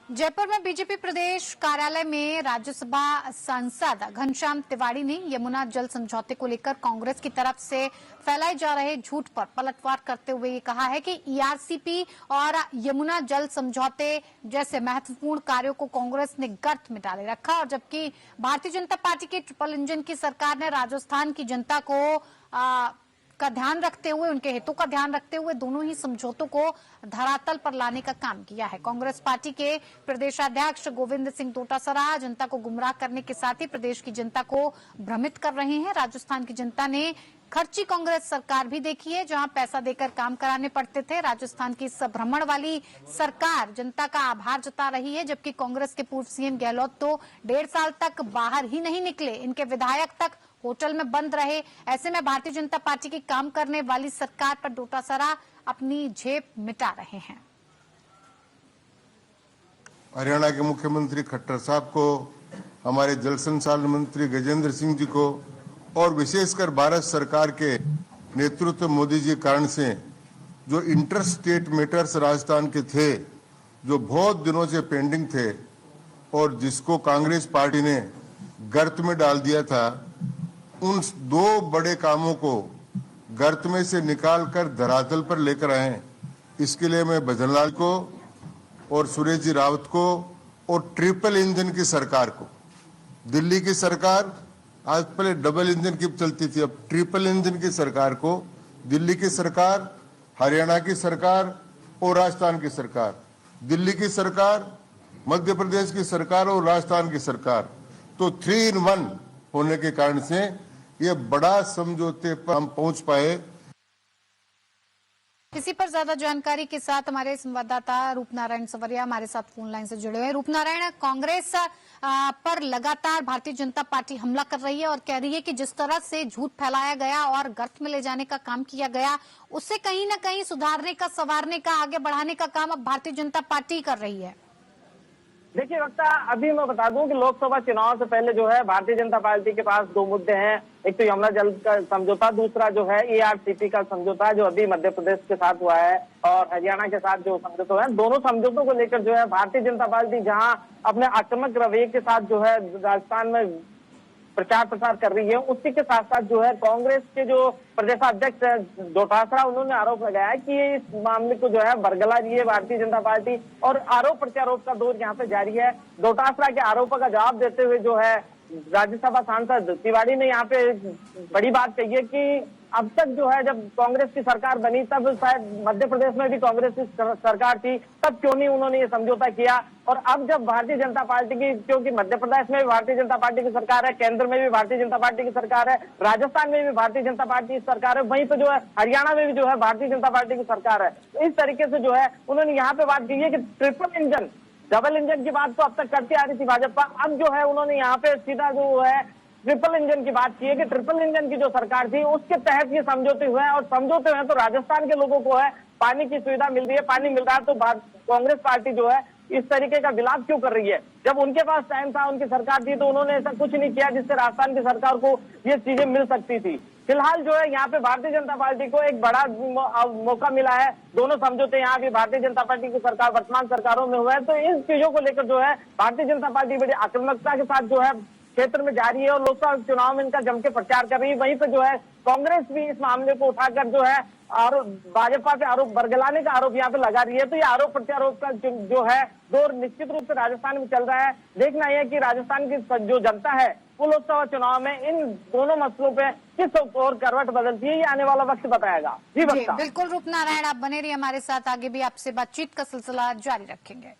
जयपुर में बीजेपी प्रदेश कार्यालय में राज्यसभा सांसद घनश्याम तिवारी ने यमुना जल समझौते को लेकर कांग्रेस की तरफ से फैलाए जा रहे झूठ पर पलटवार करते हुए ये कहा है कि ईआरसीपी और यमुना जल समझौते जैसे महत्वपूर्ण कार्यों को कांग्रेस ने गर्त में डाले रखा, और जबकि भारतीय जनता पार्टी के ट्रिपल इंजन की सरकार ने राजस्थान की जनता को का ध्यान रखते हुए, उनके हितों का ध्यान रखते हुए दोनों ही समझौतों को धरातल पर लाने का काम किया है। कांग्रेस पार्टी के प्रदेशाध्यक्ष गोविंद सिंह डोटासरा जनता को गुमराह करने के साथ ही प्रदेश की जनता को भ्रमित कर रहे हैं। राजस्थान की जनता ने खर्ची कांग्रेस सरकार भी देखी है, जहां पैसा देकर काम कराने पड़ते थे। राजस्थान की इस भ्रमण वाली सरकार जनता का आभार जता रही है, जबकि कांग्रेस के पूर्व सीएम गहलोत तो 1.5 साल तक बाहर ही नहीं निकले। इनके विधायक तक होटल में बंद रहे। ऐसे में भारतीय जनता पार्टी की काम करने वाली सरकार पर डोटासरा अपनी झेप मिटा रहे हैं। हरियाणा के मुख्यमंत्री खट्टर साहब को, हमारे जल संसाधन मंत्री गजेंद्र सिंह जी को और विशेषकर भारत सरकार के नेतृत्व मोदी जी कारण से जो इंटर स्टेट मैटर्स राजस्थान के थे, जो बहुत दिनों से पेंडिंग थे और जिसको कांग्रेस पार्टी ने गर्त में डाल दिया था, उन 2 बड़े कामों को गर्त में से निकालकर धरातल पर लेकर आए। इसके लिए मैं भजनलाल को और सुरेश जी रावत को और ट्रिपल इंजन की सरकार को, दिल्ली की सरकार आज पहले डबल इंजन की चलती थी, अब ट्रिपल इंजन की सरकार को, दिल्ली की सरकार, हरियाणा की सरकार और राजस्थान की सरकार, दिल्ली की सरकार, मध्य प्रदेश की सरकार और राजस्थान की सरकार, तो 3 in 1 होने के कारण से ये बड़ा समझौते पर हम पहुंच पाए। इसी पर ज्यादा जानकारी के साथ हमारे संवाददाता रूपनारायण सवरिया हमारे साथ फोन लाइन से जुड़े हुए। रूपनारायण, कांग्रेस पर लगातार भारतीय जनता पार्टी हमला कर रही है और कह रही है कि जिस तरह से झूठ फैलाया गया और गर्त में ले जाने का काम किया गया, उससे कहीं न कहीं सुधारने का, संवारने का, आगे बढ़ाने का काम अब भारतीय जनता पार्टी कर रही है। देखिए वक्ता, अभी मैं बता दूं कि लोकसभा चुनाव से पहले जो है भारतीय जनता पार्टी के पास 2 मुद्दे हैं। एक तो यमुना जल का समझौता, दूसरा जो है ईआरसीपी का समझौता जो अभी मध्य प्रदेश के साथ हुआ है और हरियाणा के साथ जो समझौता है। दोनों समझौतों को लेकर जो है भारतीय जनता पार्टी जहां अपने आक्रामक रवैये के साथ जो है राजस्थान में प्रचार प्रसार कर रही है, उसी के साथ साथ जो है कांग्रेस के जो प्रदेशाध्यक्ष डोटासरा, उन्होंने आरोप लगाया कि इस मामले को जो है बरगला रही है भारतीय जनता पार्टी और आरोप प्रत्यारोप का दौर यहाँ पे जारी है। डोटासरा के आरोपों का जवाब देते हुए जो है राज्यसभा सांसद तिवारी ने यहाँ पे बड़ी बात कही है कि अब तक जो है जब कांग्रेस की सरकार बनी, तब शायद मध्य प्रदेश में भी कांग्रेस की सरकार थी, तब क्यों नहीं उन्होंने ये समझौता किया। और अब जब भारतीय जनता पार्टी की, क्योंकि मध्य प्रदेश में भी भारतीय जनता पार्टी की सरकार है, केंद्र में भी भारतीय जनता पार्टी की सरकार है, राजस्थान में भी भारतीय जनता पार्टी की सरकार है, वहीं पे जो है हरियाणा में भी जो है भारतीय जनता पार्टी की सरकार है। तो इस तरीके से जो है उन्होंने यहाँ पे बात की है कि ट्रिपल इंजन, डबल इंजन की बात तो अब तक करती आ रही थी भाजपा, अब जो है उन्होंने यहाँ पे सीधा जो है ट्रिपल इंजन की बात की है कि ट्रिपल इंजन की जो सरकार थी उसके तहत ये समझौते हुए हैं और समझौते हुए तो राजस्थान के लोगों को है पानी की सुविधा मिल रही है, पानी मिल रहा है। तो कांग्रेस पार्टी जो है इस तरीके का विलाप क्यों कर रही है? जब उनके पास टाइम था, उनकी सरकार थी, तो उन्होंने ऐसा कुछ नहीं किया जिससे राजस्थान की सरकार को ये चीजें मिल सकती थी। फिलहाल जो है यहाँ पे भारतीय जनता पार्टी को एक बड़ा मौका मिला है। दोनों समझौते यहाँ भी भारतीय जनता पार्टी की सरकार, वर्तमान सरकारों में हुए हैं, तो इन चीजों को लेकर जो है भारतीय जनता पार्टी बड़ी आक्रामकता के साथ जो है क्षेत्र में जा रही है और लोकसभा चुनाव में इनका जम के प्रचार कर रही है। वहीं पे जो है कांग्रेस भी इस मामले को उठाकर जो है आरोप, भाजपा पे आरोप, बरगलाने का आरोप यहाँ पे लगा रही है। तो ये आरोप प्रत्यारोप का जो है दौर निश्चित रूप से राजस्थान में चल रहा है। देखना यह कि राजस्थान की जो जनता है वो लोकसभा चुनाव में इन दोनों मसलों पे किस और करवट बदलती है, ये आने वाला वक्त बताएगा। जी बिल्कुल रूपनारायण, आप बने रहिए हमारे साथ, आगे भी आपसे बातचीत का सिलसिला जारी रखेंगे।